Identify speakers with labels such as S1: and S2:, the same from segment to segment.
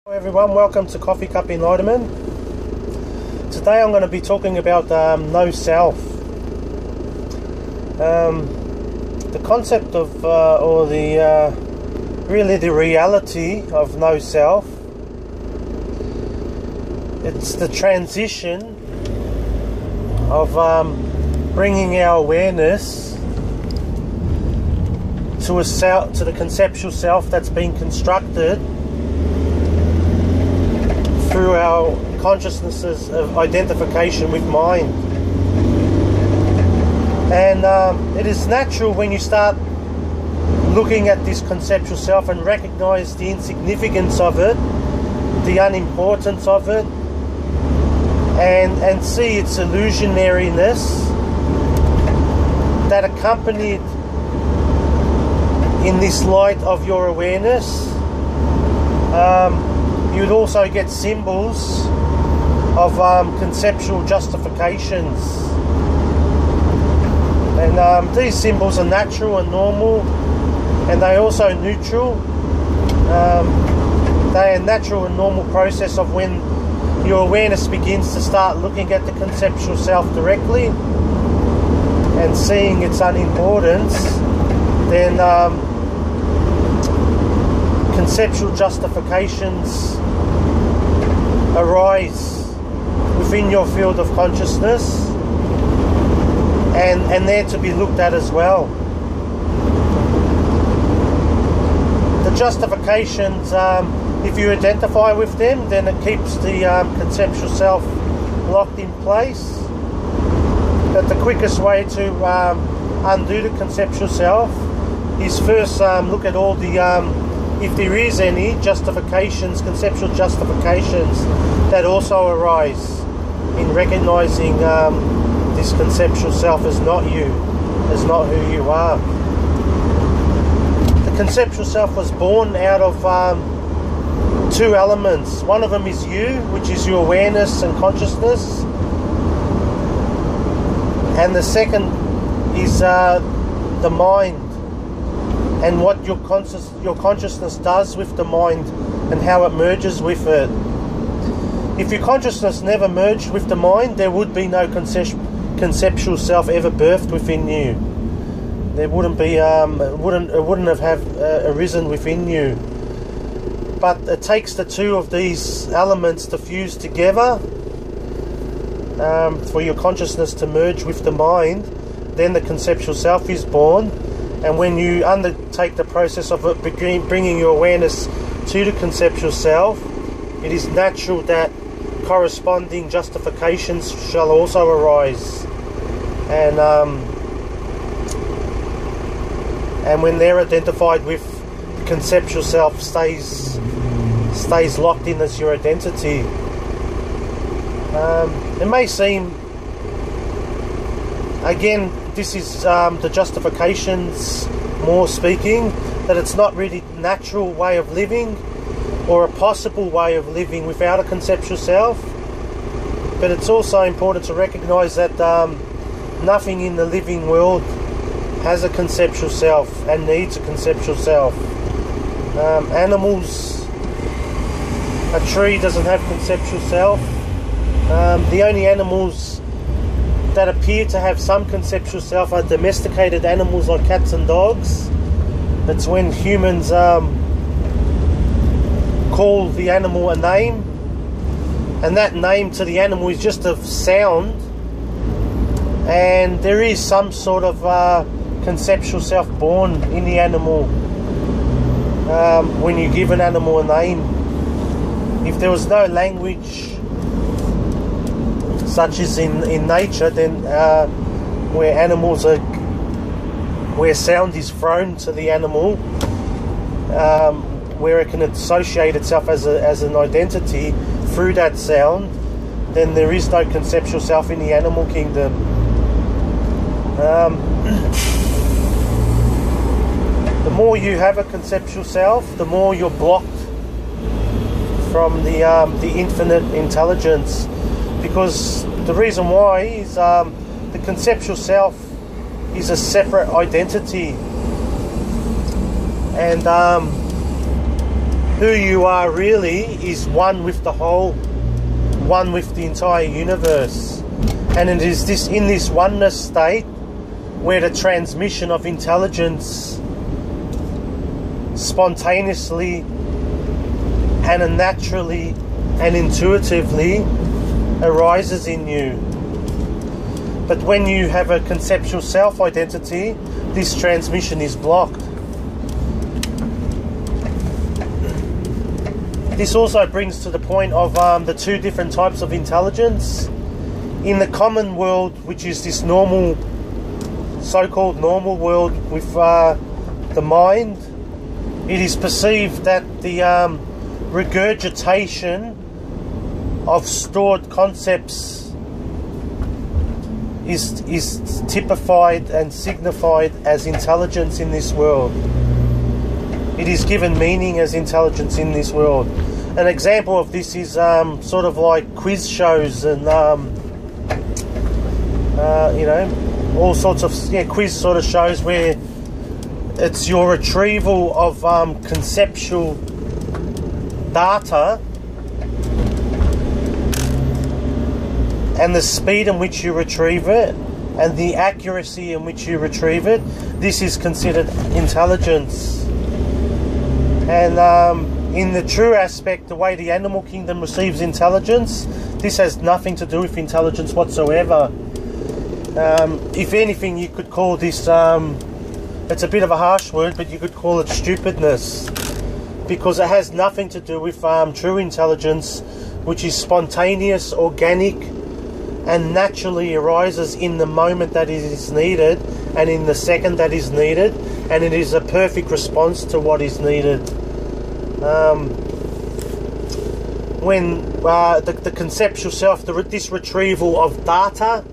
S1: Hello everyone, welcome to Coffee Cup Enlightenment. Today I'm going to be talking about no self. The concept of, really the reality of no self. It's the transition of bringing our awareness to the conceptual self that's been constructed through our consciousnesses of identification with mind. And it is natural when you start looking at this conceptual self and recognize the insignificance of it, the unimportance of it, and see its illusionariness that accompanied in this light of your awareness. You'd also get symbols of conceptual justifications, and these symbols are natural and normal, and they also neutral. They are a natural and normal process of when your awareness begins to start looking at the conceptual self directly and seeing its unimportance. Then conceptual justifications arise within your field of consciousness, and they're to be looked at as well. The justifications, if you identify with them, then it keeps the conceptual self locked in place. But the quickest way to undo the conceptual self is first look at all the if there is any justifications, conceptual justifications that also arise in recognizing this conceptual self as not you, as not who you are. The conceptual self was born out of two elements. One of them is you, which is your awareness and consciousness, and the second is the mind, and what your consciousness does with the mind and how it merges with it. If your consciousness never merged with the mind, there would be no conceptual self ever birthed within you. There wouldn't be, it wouldn't have arisen within you. But it takes the two of these elements to fuse together for your consciousness to merge with the mind. Then the conceptual self is born. And when you undertake the process of bringing your awareness to the conceptual self, it is natural that corresponding justifications shall also arise. And when they're identified with, the conceptual self stays locked in as your identity. It may seem, again, this is the justifications more speaking, that it's not really a natural way of living or a possible way of living without a conceptual self. But it's also important to recognize that nothing in the living world has a conceptual self and needs a conceptual self. Animals, a tree doesn't have conceptual self. The only animals that appear to have some conceptual self are domesticated animals like cats and dogs. That's when humans call the animal a name, and that name to the animal is just a sound, and there is some sort of conceptual self born in the animal when you give an animal a name. If there was no language such as in nature, then where animals are, where sound is thrown to the animal, where it can associate itself as an identity through that sound, then there is no conceptual self in the animal kingdom. The more you have a conceptual self, the more you're blocked from the infinite intelligence. Because the reason why is the conceptual self is a separate identity, and who you are really is one with the whole, one with the entire universe. And it is this, in this oneness state, where the transmission of intelligence spontaneously and naturally and intuitively arises in you. But when you have a conceptual self-identity, this transmission is blocked. This also brings to the point of the two different types of intelligence. In the common world, which is this normal, so-called normal world with the mind, it is perceived that the regurgitation of stored concepts is typified and signified as intelligence in this world. It is given meaning as intelligence in this world. An example of this is sort of like quiz shows and you know, all sorts of quiz sort of shows where it's your retrieval of conceptual data and the speed in which you retrieve it and the accuracy in which you retrieve it. This is considered intelligence. And in the true aspect, the way the animal kingdom receives intelligence, this has nothing to do with intelligence whatsoever. If anything, you could call this, it's a bit of a harsh word, but you could call it stupidness, because it has nothing to do with true intelligence, which is spontaneous, organic, and naturally arises in the moment that it is needed and in the second that is needed, and it is a perfect response to what is needed. When the conceptual self, this retrieval of data,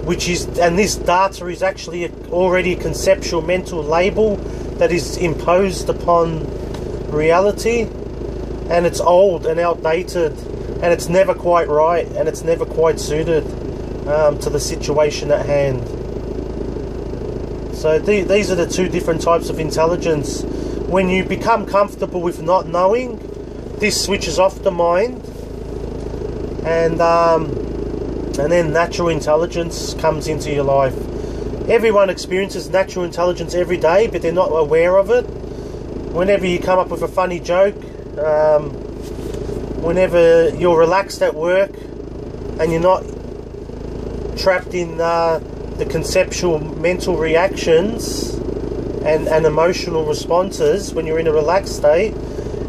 S1: which is, and this data is actually already a conceptual mental label that is imposed upon reality, and it's old and outdated, and it's never quite right, and it's never quite suited to the situation at hand. So these are the two different types of intelligence. When you become comfortable with not knowing, this switches off the mind, and then natural intelligence comes into your life. Everyone experiences natural intelligence every day, but they're not aware of it. Whenever you come up with a funny joke, whenever you're relaxed at work and you're not trapped in the conceptual mental reactions and emotional responses, when you're in a relaxed state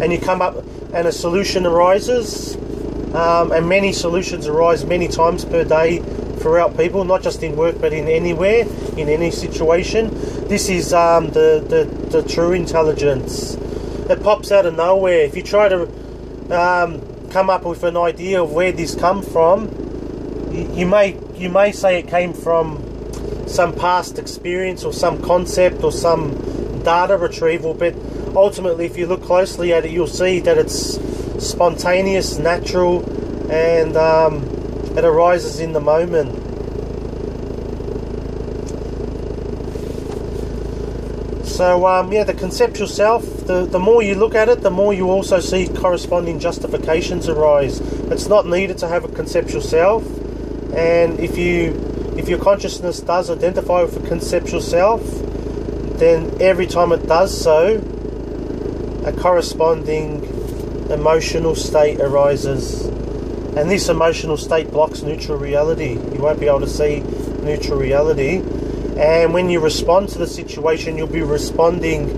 S1: and you come up and a solution arises, and many solutions arise many times per day throughout people, not just in work but in anywhere, in any situation. This is the true intelligence. It pops out of nowhere. If you try to come up with an idea of where this come from, you may say it came from some past experience or some concept or some data retrieval, but ultimately if you look closely at it, you'll see that it's spontaneous, natural, and it arises in the moment. So yeah, the conceptual self, the more you look at it, the more you also see corresponding justifications arise. It's not needed to have a conceptual self, and if your consciousness does identify with a conceptual self, then every time it does so, a corresponding emotional state arises, and this emotional state blocks neutral reality. You won't be able to see neutral reality, and when you respond to the situation, you'll be responding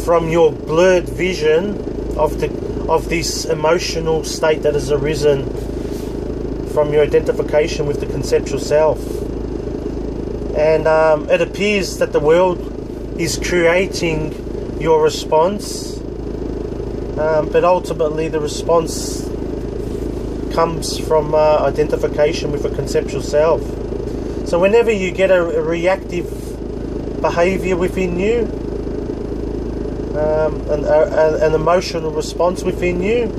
S1: from your blurred vision of this emotional state that has arisen from your identification with the conceptual self. And it appears that the world is creating your response, but ultimately the response comes from identification with a conceptual self. So whenever you get a reactive behaviour within you, an emotional response within you,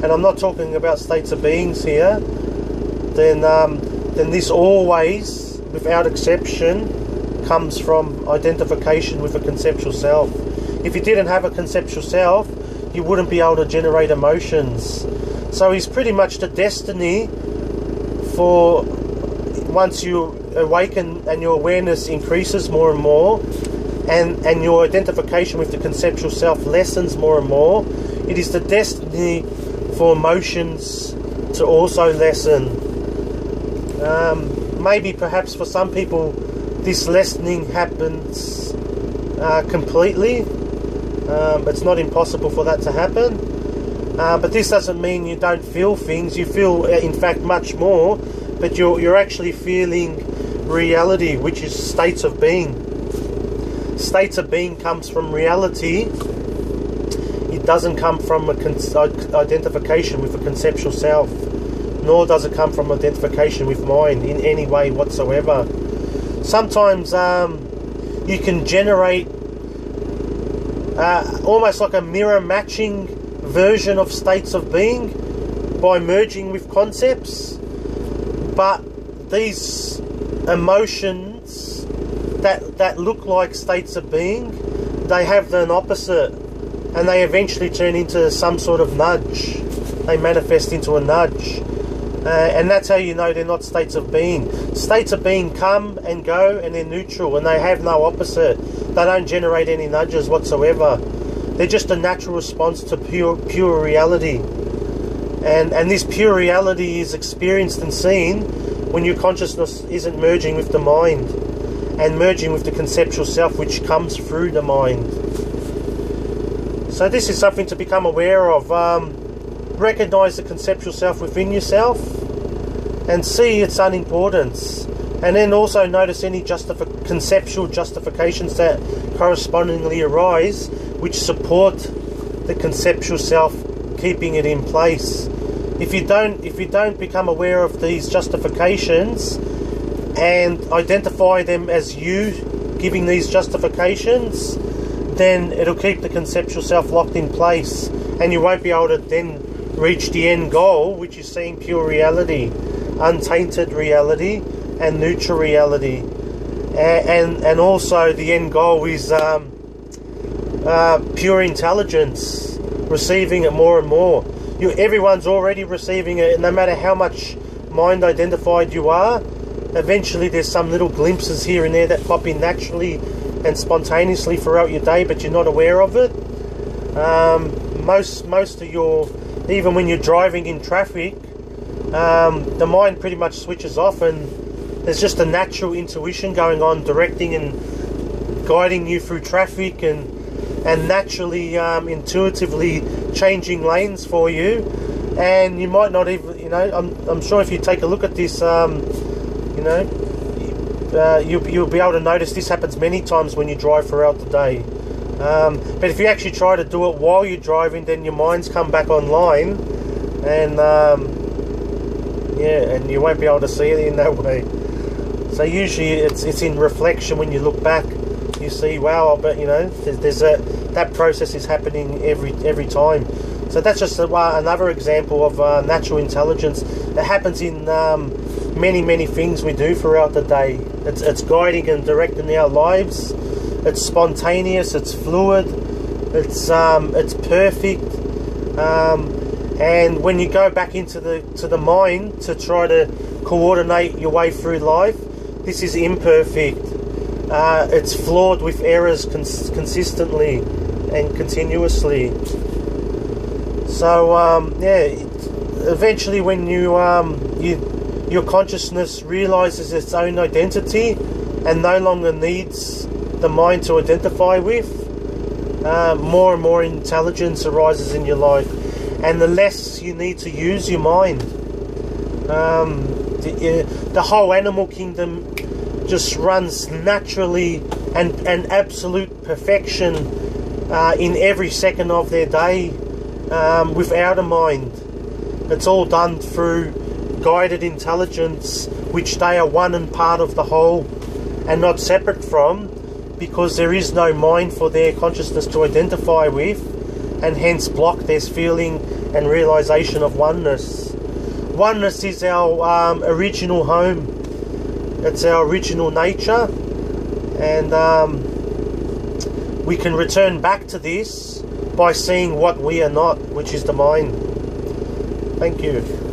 S1: and I'm not talking about states of beings here, then this always, without exception, comes from identification with a conceptual self. If you didn't have a conceptual self, you wouldn't be able to generate emotions. So he's pretty much the destiny for once you awaken and your awareness increases more and more, and your identification with the conceptual self lessens more and more, it is the destiny for emotions to also lessen. Maybe perhaps for some people this lessening happens completely. It's not impossible for that to happen, but this doesn't mean you don't feel things. You feel in fact much more, but you're actually feeling reality, which is states of being. States of being comes from reality. It doesn't come from identification with a conceptual self, nor does it come from identification with mind in any way whatsoever. Sometimes you can generate almost like a mirror matching version of states of being by merging with concepts, but these emotions that look like states of being, they have an opposite, and they eventually turn into some sort of nudge. They manifest into a nudge, and that's how you know they're not states of being. States of being come and go, and they're neutral, and they have no opposite. They don't generate any nudges whatsoever. They're just a natural response to pure reality, and this pure reality is experienced and seen when your consciousness isn't merging with the mind and merging with the conceptual self, which comes through the mind. So this is something to become aware of. Recognize the conceptual self within yourself and see its unimportance, and then also notice any conceptual justifications that correspondingly arise, which support the conceptual self, keeping it in place. If you don't become aware of these justifications and identify them as you giving these justifications, then it'll keep the conceptual self locked in place, and you won't be able to then reach the end goal, which is seeing pure reality, untainted reality, and neutral reality. And also the end goal is pure intelligence, receiving it more and more. Everyone's already receiving it, no matter how much mind identified you are. Eventually there's some little glimpses here and there that pop in naturally and spontaneously throughout your day, but you're not aware of it. Most of your, even when you're driving in traffic, the mind pretty much switches off, and there's just a natural intuition going on, directing and guiding you through traffic, and naturally, intuitively changing lanes for you. And you might not even, I'm sure if you take a look at this, you'll be able to notice this happens many times when you drive throughout the day. But if you actually try to do it while you're driving, then your mind's come back online, and and you won't be able to see it in that way. So usually it's in reflection. When you look back, you see, wow, but that process is happening every time. So that's just another example of natural intelligence that happens in many things we do throughout the day. It's guiding and directing our lives. It's spontaneous. It's fluid. It's perfect. And when you go back into the mind to try to coordinate your way through life, this is imperfect. It's flawed with errors consistently and continuously. So eventually, when your consciousness realizes its own identity and no longer needs the mind to identify with, more and more intelligence arises in your life, and the less you need to use your mind. The whole animal kingdom just runs naturally and absolute perfection in every second of their day, without a mind. It's all done through guided intelligence, which they are one and part of the whole and not separate from, because there is no mind for their consciousness to identify with, and hence block their feeling and realization of oneness. Oneness is our original home. It's our original nature, and we can return back to this by seeing what we are not, which is the mind. Thank you.